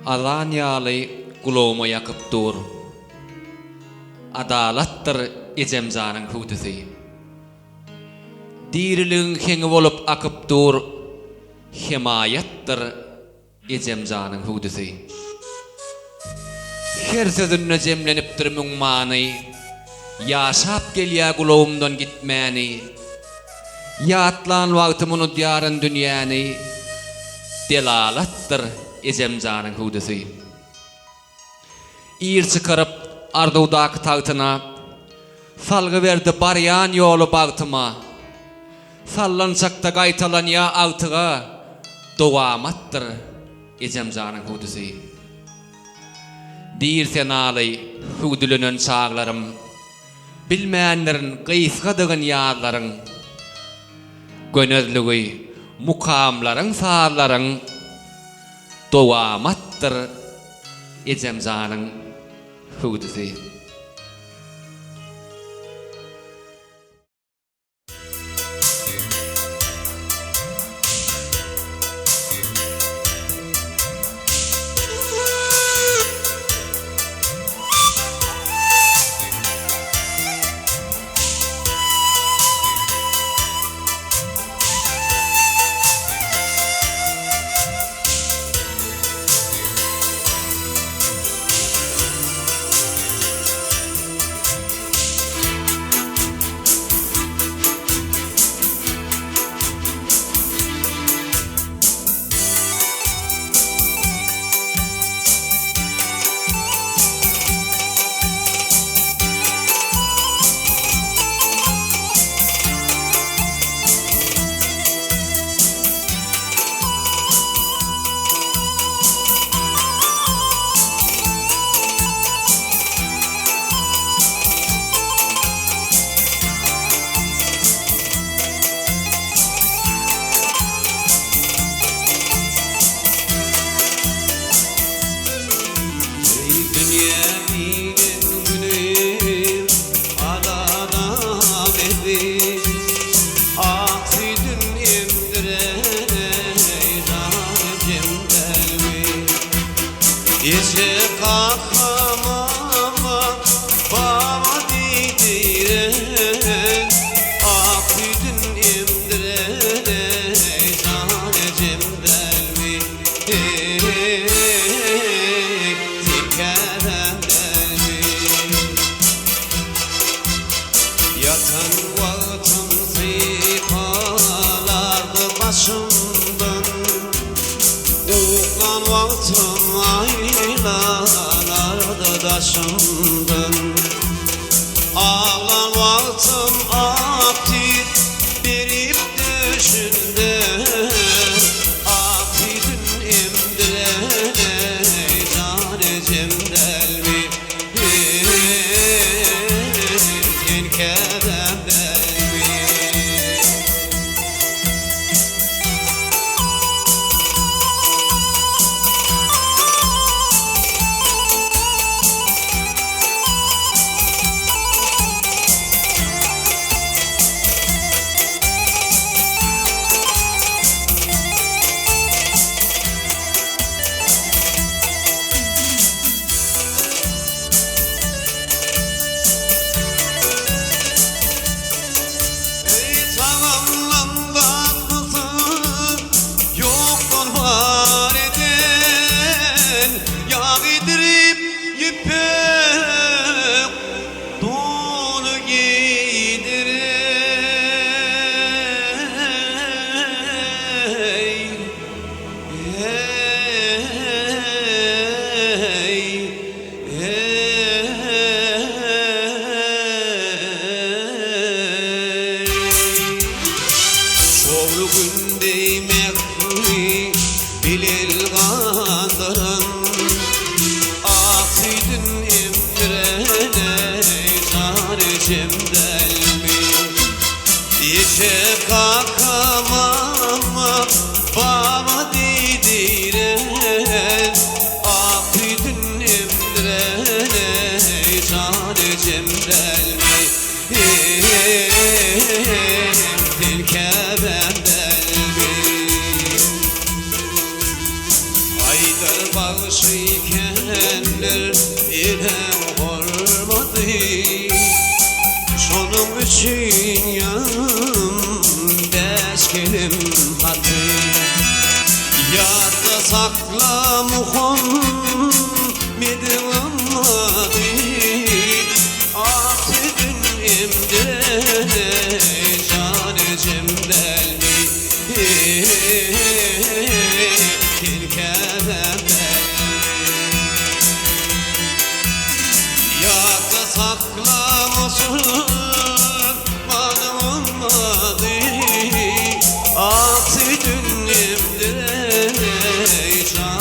Alanyalı kulağıma yakıp dur. Adalattır ecemzanın hudüsü. Diriliğin keni olup akıp dur. Himayettır ecemzanın hudüsü. Her sözünle cemleniptir münmani. Yaşap gelya kulağımdan gitmeni. Yatlan vaktimunu diyarın dünyani. Delalattır ecemzanın hudüsü. İr çıkarıp ardudaki tağtına, salgı verdi baryan yolu bağtıma, sallansakta gaytalan ya altığa, doğamattır ecemzanın hudüsü. Dirsen ağlay hudülünün çağlarım, bilmeyenlerin gıyskadıgın yağların, gönözlüğü mukamların sağların, doğamattır ecemzanın hudüsü. Ağlan vaktim aktif berip düşünde aktifin emdirene canecem delmi ten kedem delmi. Kakamama baba didiren akidin emdirene canecem delmi dilkebem delmi. Ay Der bağışıykenler ile hormadı. Şonun için yanım deskelim hatı. Yadda sakla Muhammed'in anladı. Ahtedin imdene cane cemdel mi? Yadda sakla Müslümanım olmadı. Aksi dünümde can